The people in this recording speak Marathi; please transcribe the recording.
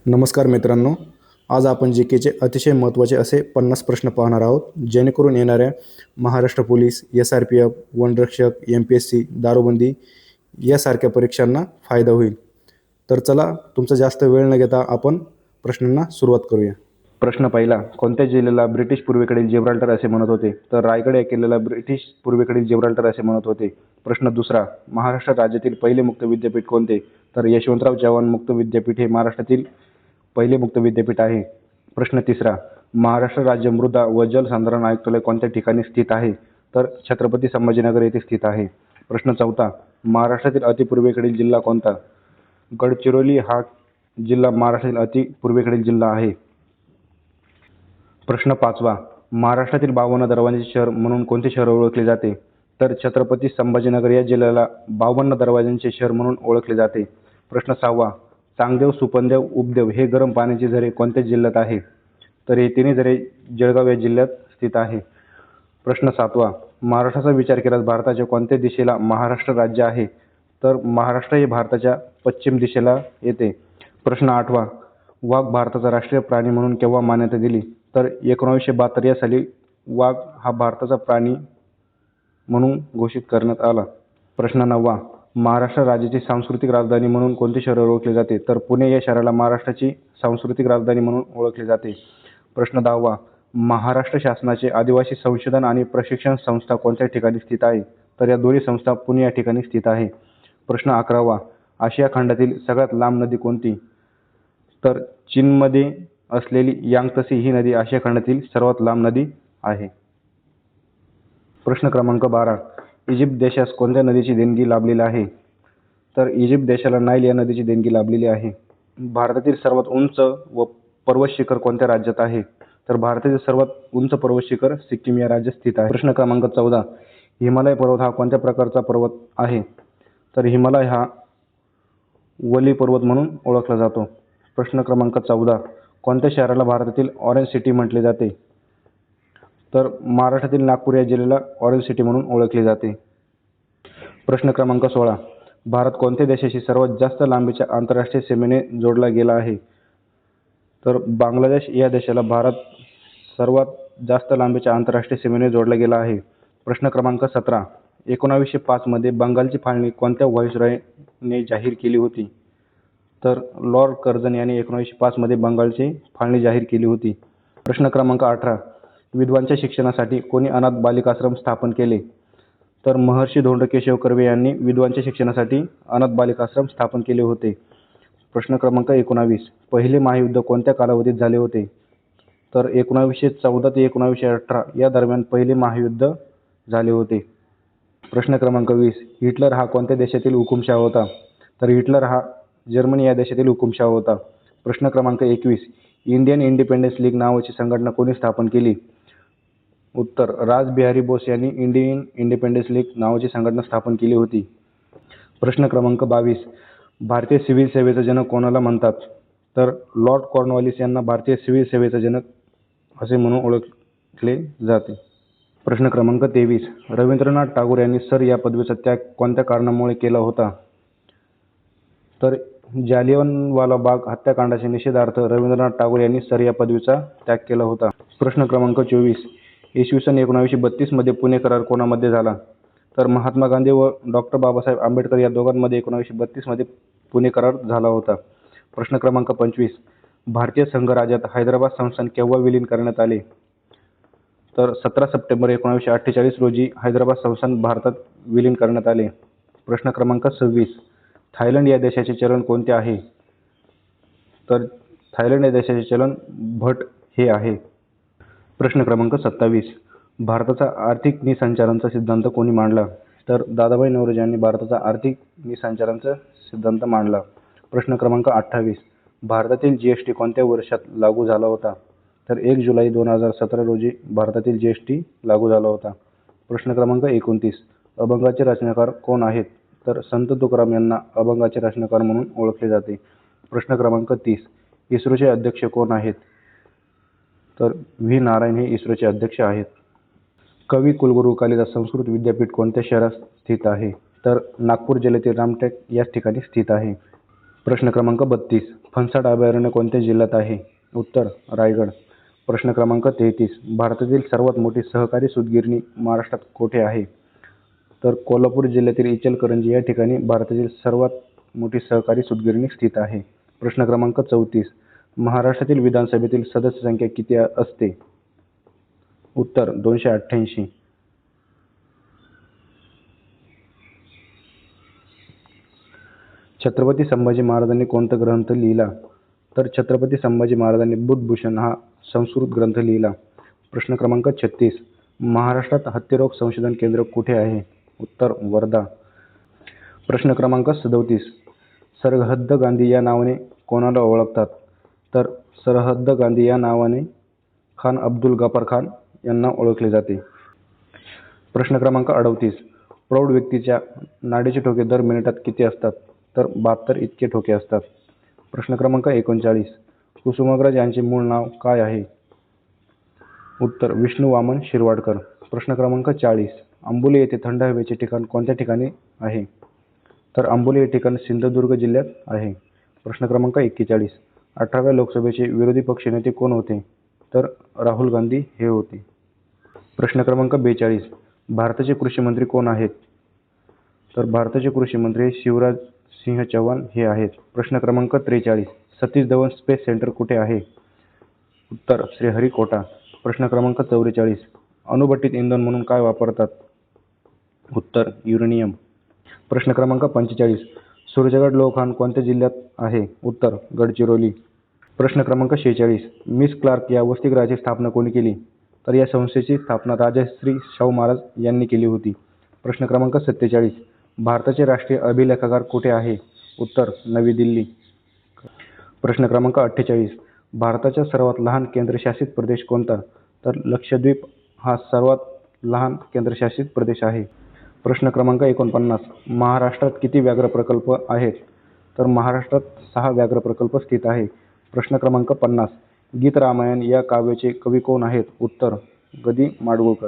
नमस्कार मित्रांनो, आज आपण जी केचे अतिशय महत्त्वाचे असे 50 प्रश्न पाहणार आहोत, जेणेकरून येणाऱ्या महाराष्ट्र पोलीस, SRPF, वनरक्षक, MPSC, दारूबंदी यासारख्या परीक्षांना फायदा होईल. तर चला, तुमचा जास्त वेळ न घेता आपण प्रश्नांना सुरुवात करूया. प्रश्न पहिला, कोणत्या जिल्ह्याला ब्रिटिश पूर्वेकडील जिब्राल्टर असे म्हणत होते? तर रायगड या किल्ल्याला ब्रिटिश पूर्वेकडील जिब्राल्टर असे म्हणत होते. प्रश्न दुसरा, महाराष्ट्र राज्यातील पहिले मुक्त विद्यापीठ कोणते? तर यशवंतराव चव्हाण मुक्त विद्यापीठ हे महाराष्ट्रातील पहिले मुक्त विद्यापीठ आहे. प्रश्न तिसरा, महाराष्ट्र राज्य मृदा व जल संधारण आयुक्तालय कोणत्या ठिकाणी स्थित आहे? तर छत्रपती संभाजीनगर येथे स्थित आहे. प्रश्न चौथा, महाराष्ट्रातील अतिपूर्वेकडील जिल्हा कोणता? गडचिरोली हा जिल्हा महाराष्ट्रातील अतिपूर्वेकडील जिल्हा आहे. प्रश्न पाचवा, महाराष्ट्रातील 52 दरवाजांचे शहर म्हणून कोणते शहर ओळखले जाते? तर छत्रपती संभाजीनगर या जिल्ह्याला 52 दरवाजांचे शहर म्हणून ओळखले जाते. प्रश्न सहावा, चांगदेव, सुपनदेव, उपदेव हे गरम पाण्याचे झरे कोणत्या जिल्ह्यात आहे? तर हे तिन्ही झरे जळगाव या जिल्ह्यात स्थित आहे. प्रश्न सातवा, महाराष्ट्राचा विचार केल्यास भारताच्या कोणत्या दिशेला महाराष्ट्र राज्य आहे? तर महाराष्ट्र हे भारताच्या पश्चिम दिशेला येते. प्रश्न आठवा, वाघ भारताचा राष्ट्रीय प्राणी म्हणून केव्हा मान्यता दिली? तर 1972 या साली वाघ हा भारताचा प्राणी म्हणून घोषित करण्यात आला. प्रश्न नववा, महाराष्ट्र राज्याची सांस्कृतिक राजधानी म्हणून कोणते शहर ओळखले जाते? तर पुणे या शहराला महाराष्ट्राची सांस्कृतिक राजधानी म्हणून ओळखले जाते. प्रश्न दहावा, महाराष्ट्र शासनाचे आदिवासी संशोधन आणि प्रशिक्षण संस्था कोणत्या ठिकाणी स्थित आहे? तर या दोन्ही संस्था पुणे या ठिकाणी स्थित आहे. प्रश्न अकरावा, आशिया खंडातील सगळ्यात लांब नदी कोणती? तर चीनमध्ये असलेली यांगत्से ही नदी आशिया खंडातील सर्वात लांब नदी आहे. प्रश्न क्रमांक 12, इजिप्त देशास कोणत्या नदीची देणगी लाभलेली आहे? तर इजिप्त देशाला नाईल या नदीची देणगी लाभलेली आहे. भारतातील सर्वात उंच व पर्वत शिखर कोणत्या राज्यात आहे? तर भारतातील सर्वात उंच पर्वत शिखर सिक्कीम या राज्यात स्थित आहे. प्रश्न क्रमांक 14, हिमालय पर्वत हा कोणत्या प्रकारचा पर्वत आहे? तर हिमालय हा वली पर्वत म्हणून ओळखला जातो. प्रश्न क्रमांक 14, कोणत्या शहराला भारतातील ऑरेंज सिटी म्हटले जाते? तर महाराष्ट्रातील नागपूर या जिल्ह्याला ऑरेंज सिटी म्हणून ओळखले जाते. प्रश्न क्रमांक 16, भारत कोणत्या देशाशी सर्वात जास्त लांबीच्या आंतरराष्ट्रीय सीमेने जोडला गेला आहे? तर बांगलादेश या देशाला भारत सर्वात जास्त लांबीच्या आंतरराष्ट्रीय सीमेने जोडला गेला आहे. प्रश्न क्रमांक 17, 1905 मध्ये बंगालची फाळणी कोणत्या व्हाईसरॉयने जाहीर केली होती? तर लॉर्ड कर्झन यांनी 1905 मध्ये बंगालची फाळणी जाहीर केली होती. प्रश्न क्रमांक 18, विधवांच्या शिक्षणासाठी कोणी अनाथ बालिकाश्रम स्थापन केले? तर महर्षी धोंडो केशव कर्वे यांनी विधवांच्या शिक्षणासाठी अनाथ बालिकाश्रम स्थापन केले होते. प्रश्न क्रमांक 19, पहिले महायुद्ध कोणत्या कालावधीत झाले होते? तर 1914 ते 1918 या दरम्यान पहिले महायुद्ध झाले होते. प्रश्न क्रमांक 20, हिटलर हा कोणत्या देशातील हुकुमशाह होता? तर हिटलर हा जर्मनी या देशातील हुकुमशाह होता. प्रश्न क्रमांक 21, इंडियन इंडिपेंडन्स लीग नावाची संघटना कोणी स्थापन केली? उत्तर, रास बिहारी बोस यांनी इंडियन इंडिपेंडन्स लीग नावाची संघटना स्थापन केली होती. प्रश्न क्रमांक 22, भारतीय सिव्हिल सेवेचा जनक कोणाला म्हणतात? तर लॉर्ड कॉर्नवॉलिस यांना भारतीय सिव्हिल सेवेचा जनक असे म्हणून ओळखले जाते. प्रश्न क्रमांक 23, रवींद्रनाथ टागोर यांनी सर या पदवीचा त्याग कोणत्या कारणामुळे केला होता? तर जालियनवाला बाग हत्याकांडाच्या निषेधार्थ रवींद्रनाथ टागोर यांनी सर या पदवीचा त्याग केला होता. प्रश्न क्रमांक 24, इसवी सन 1932 मध्ये पुणे करार कोणामध्ये झाला? तर महात्मा गांधी व डॉक्टर बाबासाहेब आंबेडकर या दोघांमध्ये 1932 मध्ये पुणे करार झाला होता. प्रश्न क्रमांक 25, भारतीय संघराज्यात हैदराबाद संस्थान केव्हा विलीन करण्यात आले? तर 17 सप्टेंबर 1948 रोजी हैदराबाद संस्थान भारतात विलीन करण्यात आले. प्रश्न क्रमांक 26, थायलंड या देशाचे चलन कोणते आहे? तर थायलंड या देशाचे चलन भट हे आहे. प्रश्न क्रमांक 27, भारताचा आर्थिक निसंचालनाचा सिद्धांत कोणी मांडला? तर दादाभाई नौरोजी यांनी भारताचा आर्थिक निसंचालनाचा सिद्धांत मांडला. प्रश्न क्रमांक 28, भारतातील GST कोणत्या वर्षात लागू झाला होता? तर 1 जुलै 2017 रोजी भारतातील GST लागू झाला होता. प्रश्न क्रमांक 29, अभंगाचे रचनाकार कोण आहेत? तर संत तुकाराम यांना अभंगाचे रचनाकार म्हणून ओळखले जाते. प्रश्न क्रमांक 30, इस्रोचे अध्यक्ष कोण आहेत? तर व्ही नारायण हे इस्रोचे अध्यक्ष आहेत. कवी कुलगुरू कालिदास संस्कृत विद्यापीठ कोणत्या शहरात स्थित आहे? तर नागपूर जिल्ह्यातील रामटेक याच ठिकाणी स्थित आहे. प्रश्न क्रमांक 32, फणसाड अभयारण्य कोणत्या जिल्ह्यात आहे? उत्तर रायगड. प्रश्न क्रमांक 33. भारतातील सर्वात मोठी सहकारी सूतगिरणी महाराष्ट्रात कोठे आहे? तर कोल्हापूर जिल्ह्यातील इचलकरंजी या ठिकाणी भारतातील सर्वात मोठी सहकारी सूतगिरणी स्थित आहे. प्रश्न क्रमांक 34. महाराष्ट्रातील विधानसभेतील सदस्य संख्या किती असते? उत्तर 288. छत्रपती संभाजी महाराजांनी कोणता ग्रंथ लिहिला? तर छत्रपती संभाजी महाराजांनी बुधभूषण हा संस्कृत ग्रंथ लिहिला. प्रश्न क्रमांक 36. महाराष्ट्रात हत्तीरोग संशोधन केंद्र कुठे आहे? उत्तर वर्धा. प्रश्न क्रमांक 37. सरहद्द गांधी या नावाने कोणाला ओळखतात? तर सरहद्द गांधी या नावाने खान अब्दुल गफार खान यांना ओळखले जाते. प्रश्न क्रमांक 38. प्रौढ व्यक्तीच्या नाडीचे ठोके दर मिनिटात किती असतात? तर 72 इतके ठोके असतात. प्रश्न क्रमांक 39. कुसुमाग्रज यांचे मूळ नाव काय आहे? उत्तर विष्णू वामन शिरवाडकर. प्रश्न क्रमांक 40. आंबोली येथे थंड हवेचे ठिकाण कोणत्या ठिकाणी आहे? तर आंबोली हे ठिकाण सिंधुदुर्ग जिल्ह्यात आहे. प्रश्न क्रमांक 41. 18व्या लोकसभेचे विरोधी पक्षनेते कोण होते? तर राहुल गांधी हे होते. प्रश्न क्रमांक 42. भारताचे कृषी मंत्री कोण आहेत? तर भारताचे कृषी मंत्री शिवराज सिंह चौहान हे आहेत. प्रश्न क्रमांक 43. सतीश धवन स्पेस सेंटर कुठे आहे? उत्तर श्रीहरिकोटा. प्रश्न क्रमांक 44. अणुभट्टीत इंधन म्हणून काय वापरतात? उत्तर युरेनियम. प्रश्न क्रमांक 45. सूरजगड लोहखान कोणत्या जिल्ह्यात आहे? उत्तर गडचिरोली. प्रश्न क्रमांक 46. मिस क्लार्क या वसतिगृहाची स्थापना कोणी केली? तर या संस्थेची स्थापना राजश्री शाहू महाराज यांनी केली होती. प्रश्न क्रमांक 47. भारताचे राष्ट्रीय अभिलेखागार कुठे आहे? उत्तर नवी दिल्ली. प्रश्न क्रमांक 48. भारताचा सर्वात लहान केंद्रशासित प्रदेश कोणता? तर लक्षद्वीप हा सर्वात लहान केंद्रशासित प्रदेश आहे. प्रश्न क्रमांक 49. महाराष्ट्रात किती व्याघ्र प्रकल्प आहेत? तर महाराष्ट्रात 6 व्याघ्र प्रकल्प स्थित आहे. प्रश्न क्रमांक 50. गीत रामायण या काव्याचे कवी कोण आहेत? उत्तर ग. दि. माडगूळकर.